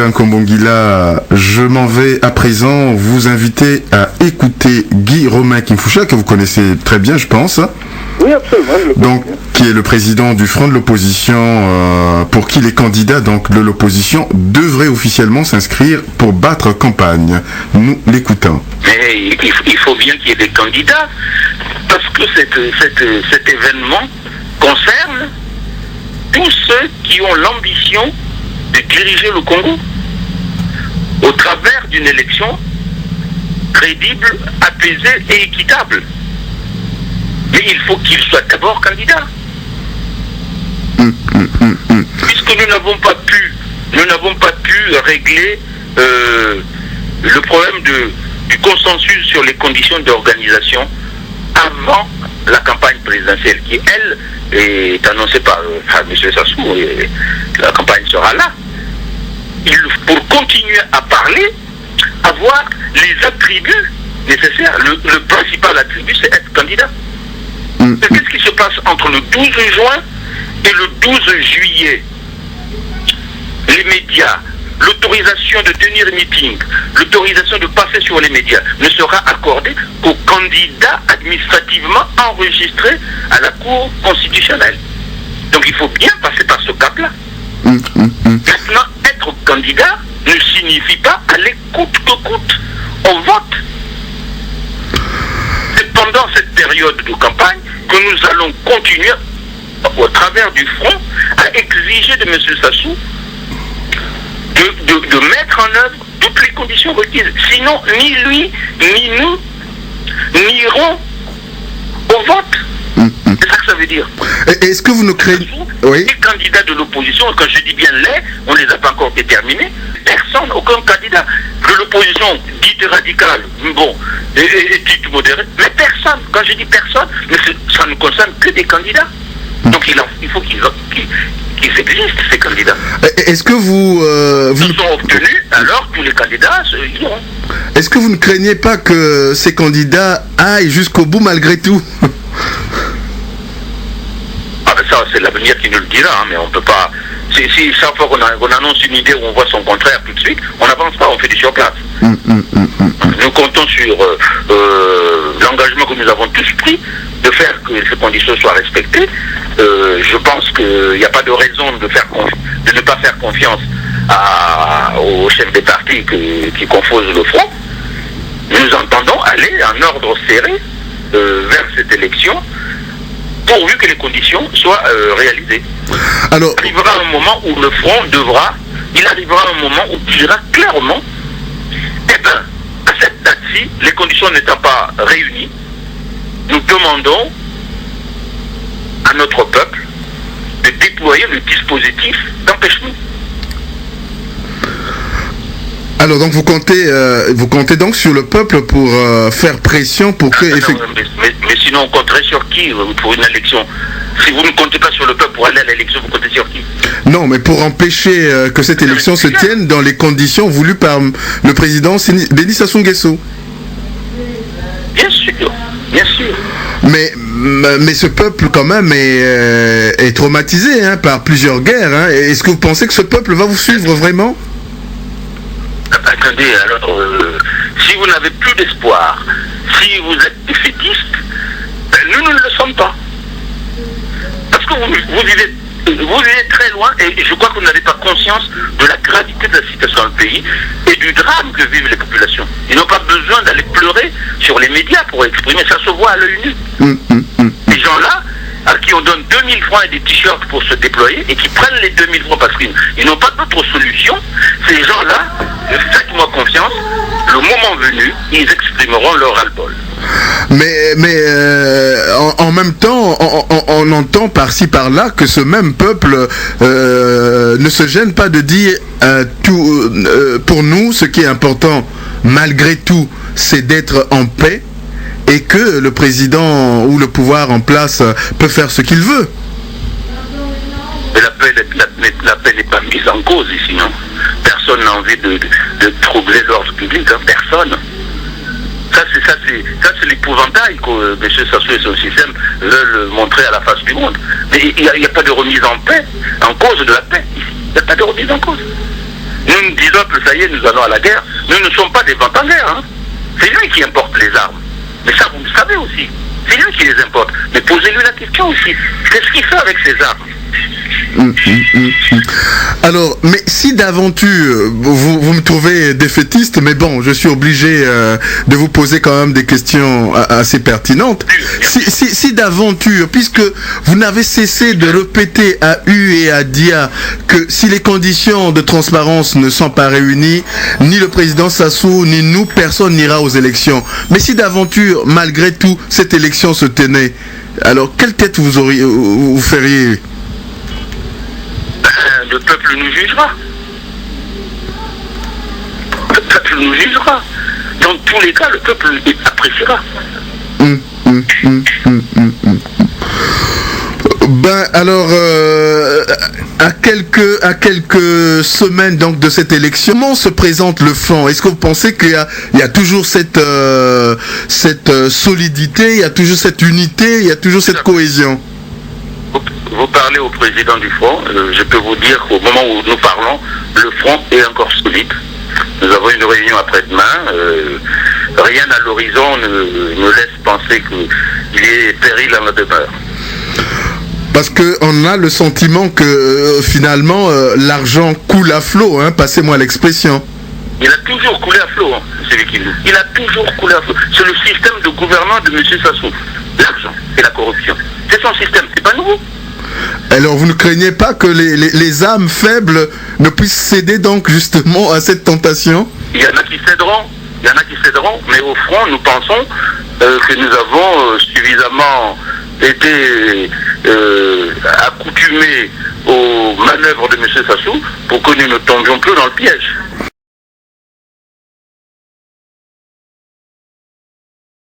Nkombongila, je m'en vais à présent vous inviter à écouter Guy Romain Kimfoucha, que vous connaissez très bien, je pense. Oui, absolument. Donc, qui est le président du Front de l'opposition, pour qui les candidats donc, de l'opposition devraient officiellement s'inscrire pour battre campagne. Nous l'écoutons. Mais il faut bien qu'il y ait des candidats, parce que cet événement concerne tous ceux qui ont l'ambition de diriger le Congo au travers d'une élection crédible, apaisée et équitable. Mais il faut qu'ils soient d'abord candidats. Puisque nous n'avons pas pu régler le problème du consensus sur les conditions d'organisation avant la campagne présidentielle qui, elle, est annoncée par M. Sassou, et la campagne sera là. Pour continuer à parler, avoir les attributs nécessaires. Le principal attribut, c'est être candidat. Qu'est-ce qui se passe entre le 12 juin et le 12 juillet? Les médias, l'autorisation de tenir meeting, l'autorisation de passer sur les médias ne sera accordée qu'aux candidats administrativement enregistrés à la Cour constitutionnelle. Donc il faut bien passer par ce cap-là. Maintenant, être candidat ne signifie pas aller coûte que coûte au vote. C'est pendant cette période de campagne que nous allons continuer, au travers du front, à exiger de M. Sassou de mettre en œuvre toutes les conditions requises. Sinon, ni lui, ni nous n'irons au vote. C'est ça que ça veut dire. Est-ce que vous nous craignez... Oui. Les candidats de l'opposition, quand je dis bien les, on ne les a pas encore déterminés. Personne, aucun candidat de l'opposition dite radicale, bon, et dite modérée, mais personne. Quand je dis personne, mais ça ne concerne que des candidats. Donc il faut qu'ils existent, ces candidats. Est-ce que vous sont obtenus, alors tous les candidats iront. Est-ce que vous ne craignez pas que ces candidats aillent jusqu'au bout malgré tout? Ça, c'est l'avenir qui nous le dira, hein, mais on ne peut pas... Si chaque fois qu'on annonce une idée où on voit son contraire tout de suite, on n'avance pas, on fait du surplace. Nous comptons sur l'engagement que nous avons tous pris de faire que ces conditions soient respectées. Je pense qu'il n'y a pas de raison de ne pas faire confiance aux chefs des partis qui composent le front. Nous entendons aller en ordre serré vers cette élection, pourvu que les conditions soient réalisées. Alors, il arrivera un moment où le front il arrivera un moment où il dira clairement, eh bien, à cette date-ci, les conditions n'étant pas réunies, nous demandons à notre peuple de déployer le dispositif d'empêchement. Alors donc vous comptez donc sur le peuple pour faire pression pour que... Mais sinon on compterait sur qui pour une élection? Si vous ne comptez pas sur le peuple pour aller à l'élection, vous comptez sur qui? Non, mais pour empêcher que cette élection se tienne dans les conditions voulues par le président Denis Sassou Nguesso. Bien sûr, bien sûr. Mais ce peuple quand même est traumatisé par plusieurs guerres. Hein. Est-ce que vous pensez que ce peuple va vous suivre vraiment? Attendez, alors, si vous n'avez plus d'espoir, si vous êtes défaitiste, nous ne le sommes pas. Parce que vous vivez très loin, et je crois que vous n'avez pas conscience de la gravité de la situation dans le pays et du drame que vivent les populations. Ils n'ont pas besoin d'aller pleurer sur les médias pour exprimer, ça se voit à l'œil nu. Ces gens-là, à qui on donne 2000 francs et des t-shirts pour se déployer, et qui prennent les 2000 francs parce qu'ils n'ont pas d'autre solution, ces gens-là, faites-moi confiance, le moment venu, ils exprimeront leur ras-le-bol. Mais en même temps, on entend par-ci par-là que ce même peuple ne se gêne pas de dire pour nous, ce qui est important, malgré tout, c'est d'être en paix et que le président ou le pouvoir en place peut faire ce qu'il veut. Mais la paix n'est pas mise en cause ici, non? Personne n'a envie de troubler l'ordre public, hein, personne. Ça c'est l'épouvantail que M. Sassou et son système veulent montrer à la face du monde. Mais il n'y a pas de remise en cause de la paix ici. Il n'y a pas de remise en cause. nous disons que ça y est, nous allons à la guerre. Nous ne sommes pas des vents en guerre. Hein. C'est lui qui importe les armes. Mais ça, vous le savez aussi. C'est lui qui les importe. Mais posez-lui la question aussi. Qu'est-ce qu'il fait avec ces armes? Alors, mais si d'aventure, vous me trouvez défaitiste, mais bon, je suis obligé de vous poser quand même des questions assez pertinentes. Si d'aventure, puisque vous n'avez cessé de répéter à U et à Dia que si les conditions de transparence ne sont pas réunies, ni le président Sassou, ni nous, personne n'ira aux élections. Mais si d'aventure, malgré tout, cette élection se tenait, alors quelle tête vous feriez? Le peuple nous jugera. Le peuple nous jugera. Dans tous les cas, le peuple appréciera. Ben alors, à quelques semaines donc de cette élection, comment se présente le front? Est-ce que vous pensez qu'il y a toujours cette solidité, il y a toujours cette unité, il y a toujours cette cohésion? Vous parlez au président du front, je peux vous dire qu'au moment où nous parlons, le front est encore solide. Nous avons une réunion après-demain. Rien à l'horizon ne laisse penser qu'il y ait péril à la demeure. Parce qu'on a le sentiment que finalement l'argent coule à flot, hein, passez-moi l'expression. Il a toujours coulé à flot, hein, celui qui nous. Il a toujours coulé à flot. C'est le système de gouvernement de M. Sassou. L'argent et la corruption. C'est son système, c'est pas nouveau. Alors vous ne craignez pas que les âmes faibles ne puissent céder donc justement à cette tentation? Il y en a qui céderont, mais au fond nous pensons que nous avons suffisamment été accoutumés aux manœuvres de M. Sassou pour que nous ne tombions plus dans le piège.